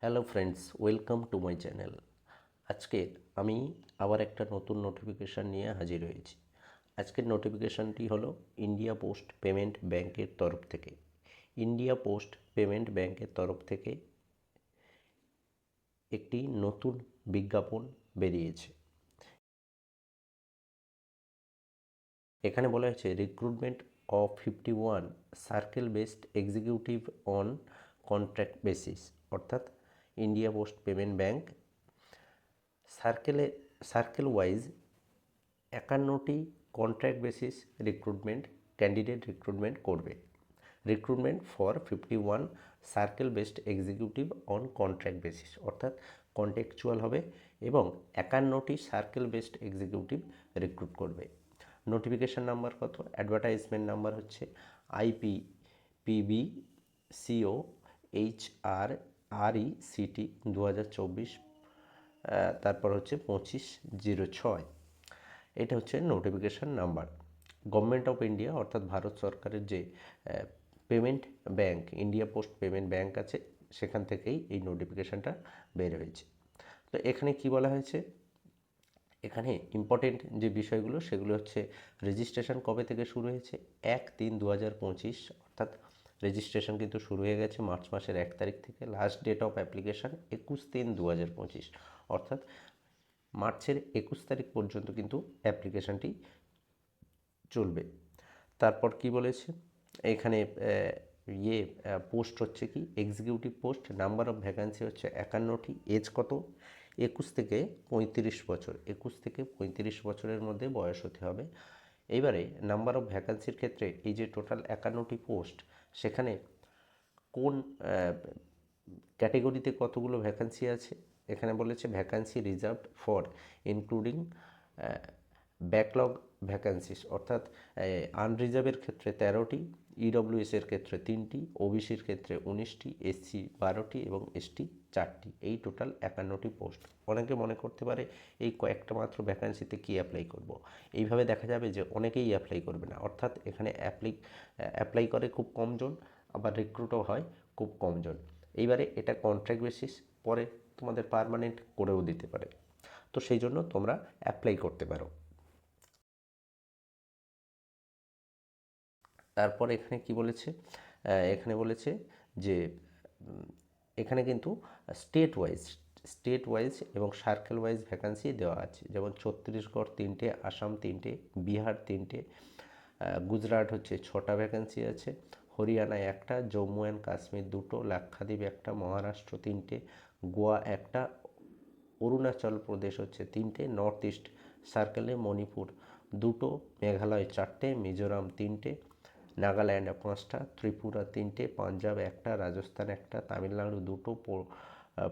Hello friends, welcome to my channel. আজকে আমি আবার একটা নতুন নোটিফিকেশান নিয়ে হাজির হয়েছি। আজকের নোটিফিকেশানটি হলো ইন্ডিয়া পোস্ট পেমেন্ট ব্যাংকের তরফ থেকে। ইন্ডিয়া পোস্ট পেমেন্ট ব্যাংকের তরফ থেকে একটি নতুন বিজ্ঞাপন বেরিয়েছে। এখানে বলা হয়েছে recruitment of 51 circle based executive on contract basis, অর্থাৎ India post payment bank circle wise 51টি কন্ট্রাক্ট বেসিস ক্যান্ডিডেট রিক্রুটমেন্ট করবে। Recruitment for 51 circle based executive on contract basis, অর্থাৎ কন্টেকচুয়াল হবে এবং 51টি সার্কেল বেসড এক্সিকিউটিভ রিক্রুট করবে। Notification number কত? Advertisement number হচ্ছে IPPBCO HR RECT 2024, তারপর হচ্ছে 2506। এটা হচ্ছে notification number. Government of India অর্থাৎ ভারত সরকারের যে payment bank India post payment bank আছে, সেখান থেকেই এই নোটিফিকেশানটা বের হয়েছে। তো এখানে কি বলা হয়েছে, এখানে ইম্পর্টেন্ট যে বিষয়গুলো সেগুলো হচ্ছে রেজিস্ট্রেশন কবে থেকে শুরু হয়েছে? 1-3-2025, অর্থাৎ রেজিস্ট্রেশন কিন্তু শুরু হয়ে গেছে মার্চ মাসের 1 তারিখ থেকে। লাস্ট ডেট অফ অ্যাপ্লিকেশান 21-3-2025, অর্থাৎ মার্চের 21 তারিখ পর্যন্ত কিন্তু অ্যাপ্লিকেশানটি চলবে। তারপর কি বলেছে এখানে, পোস্ট হচ্ছে কি executive post, number of vacancy হচ্ছে 51টি, এজ কত? 21 থেকে 35 বছর, 21 থেকে 35 বছরের মধ্যে বয়স হতে হবে। এইবারে নাম্বার অফ ভ্যাকান্সির ক্ষেত্রে এই যে টোটাল 51টি পোস্ট, সেখানে কোন ক্যাটেগরিতে কতগুলো ভ্যাকান্সি আছে? এখানে বলেছে vacancy reserved for including backlog vacancies, অর্থাৎ আনরিজার্ভের ক্ষেত্রে 13টি, ইডব্লিউএসের ক্ষেত্রে 3টি, ওবিসির ক্ষেত্রে 19টি, এসসি 12টি এবং এসটি 4টি। এই টোটাল 51টি পোস্ট। অনেকে মনে করতে পারে এই কয়েকটা মাত্র ভ্যাকান্সিতে কি অ্যাপ্লাই করব। এইভাবে দেখা যাবে যে অনেকেই অ্যাপ্লাই করবে না, অর্থাৎ এখানে অ্যাপ্লাই করে খুব কমজন, আবার রিক্রুটও হয় খুব কমজন। এইবারে এটা কন্ট্রাক্ট বেসিস, পরে তোমাদের পার্মানেন্ট করেও দিতে পারে, তো সেই জন্য তোমরা অ্যাপ্লাই করতে পারো। তারপর এখানে কি বলেছে, এখানে বলেছে যে এখানে কিন্তু স্টেট ওয়াইজ এবং সার্কেল ওয়াইজ ভ্যাকান্সি দেওয়া আছে, যেমন ছত্তিশগড় 3টে, আসাম 3টে, বিহার 3টে, গুজরাট হচ্ছে 6টা ভ্যাকান্সি আছে, হরিয়ানায় 1টা, জম্মু অ্যান্ড কাশ্মীর 2টো, লাক্ষাদ্বীপ 1টা, মহারাষ্ট্র 3টে, গোয়া 1টা, অরুণাচল প্রদেশ হচ্ছে 3টে, নর্থ ইস্ট সার্কেলে মণিপুর 2টো, মেঘালয় 4টে, মিজোরাম 3টে, নাগাল্যান্ড 5টা, ত্রিপুরা 3টে, পাঞ্জাব 1টা, রাজস্থান 1টা, তামিলনাড়ু 2টো,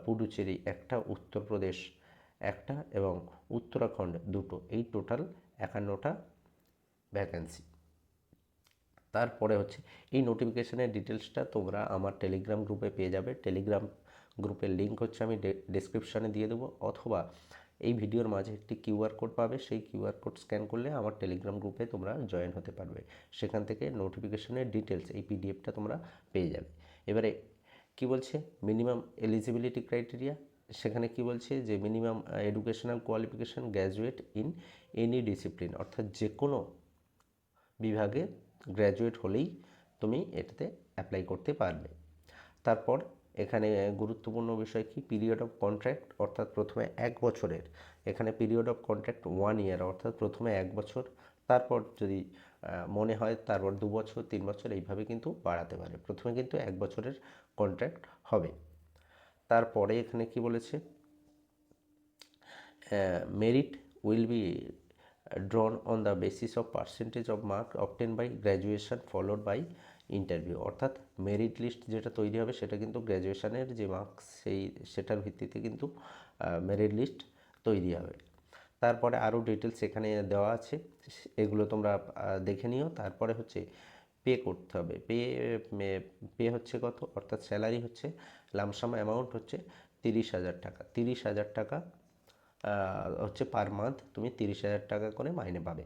পুডুচেরি 1টা, উত্তরপ্রদেশ 1টা এবং উত্তরাখণ্ড 2টো। এই টোটাল 51টা ভ্যাকেন্সি। তারপরে হচ্ছে এই নোটিফিকেশানের ডিটেলসটা তোমরা আমার টেলিগ্রাম গ্রুপে পেয়ে যাবে। টেলিগ্রাম গ্রুপের লিঙ্ক হচ্ছে আমি ডেসক্রিপশানে দিয়ে দেবো, অথবা এই ভিডিওর মাঝে একটি কিউআর কোড পাবে, সেই কিউআর কোড স্ক্যান করলে আমার টেলিগ্রাম গ্রুপে তোমরা জয়েন হতে পারবে। সেখান থেকে নোটিফিকেশানের ডিটেলস এই পিডিএফটা তোমরা পেয়ে যাবে। এবারে কি বলছে, মিনিমাম এলিজিবিলিটি ক্রাইটেরিয়া, সেখানে কি বলছে যে minimum educational qualification graduate in any discipline, অর্থাৎ যে কোনো বিভাগে গ্র্যাজুয়েট হলেই তুমি এটাতে অ্যাপ্লাই করতে পারবে। তারপর এখানে গুরুত্বপূর্ণ বিষয় কি, পিরিয়ড অফ কন্ট্রাক্ট, অর্থাৎ প্রথমে 1 বছরের, এখানে পিরিয়ড অফ কন্ট্রাক্ট 1 ইয়ার, অর্থাৎ প্রথমে 1 বছর, তারপর যদি মনে হয় তারপর 2 বছর 3 বছর এইভাবে কিন্তু বাড়াতে পারে। প্রথমে কিন্তু 1 বছরের কন্ট্রাক্ট হবে। তারপরে এখানে কি বলেছে, merit will be drawn on the basis of percentage of mark obtained by graduation followed by interview, অর্থাৎ মেরিট লিস্ট যেটা তৈরি হবে সেটা কিন্তু গ্র্যাজুয়েশনের যে মার্কস সেটার ভিত্তিতে কিন্তু মেরিট লিস্ট তৈরি হবে। তারপরে আরও ডিটেলস এখানে দেওয়া আছে, এগুলো তোমরা দেখে নিও। তারপরে হচ্ছে পে করতে হবে। পে হচ্ছে কত, অর্থাৎ স্যালারি হচ্ছে লামসাম অ্যামাউন্ট হচ্ছে 30,000 টাকা। 30,000 টাকা হচ্ছে পার মান্থ তুমি 30,000 টাকা করে মাইনে পাবে।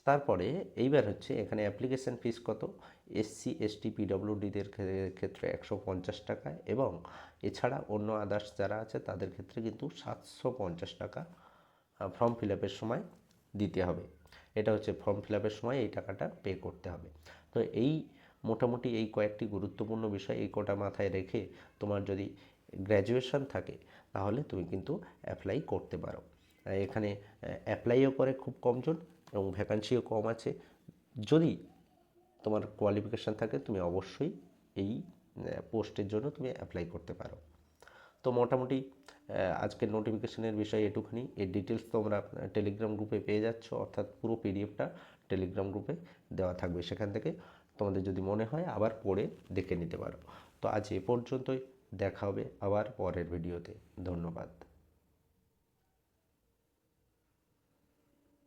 তারপরে এইবার হচ্ছে এখানে অ্যাপ্লিকেশান ফিস কত, এসসি এসটি পিডব্লিউডিদের ক্ষেত্রে 150 টাকা, এবং এছাড়া অন্য আদার্স যারা আছে তাদের ক্ষেত্রে কিন্তু 750 টাকা ফর্ম ফিল আপের সময় দিতে হবে। এটা হচ্ছে ফর্ম ফিল আপের সময় এই টাকাটা পে করতে হবে। তো এই মোটামুটি এই কয়েকটি গুরুত্বপূর্ণ বিষয়, এই কটা মাথায় রেখে তোমার যদি গ্র্যাজুয়েশন থাকে তাহলে তুমি কিন্তু অ্যাপ্লাই করতে পারো। এখানে অ্যাপ্লাইও করে খুব কমজন এবং ভ্যাকান্সিও কম আছে। যদি তোমার কোয়ালিফিকেশান থাকে তুমি অবশ্যই এই পোস্টের জন্য তুমি অ্যাপ্লাই করতে পারো। তো মোটামুটি আজকের নোটিফিকেশনের বিষয় এটুখানি। এর ডিটেলস তোমরা টেলিগ্রাম গ্রুপে পেয়ে যাচ্ছ, অর্থাৎ পুরো পিডিএফটা টেলিগ্রাম গ্রুপে দেওয়া থাকবে, সেখান থেকে তোমাদের যদি মনে হয় আবার পড়ে দেখে নিতে পারো। তো আজ এ পর্যন্তই, দেখা হবে আবার পরের ভিডিওতে। ধন্যবাদ।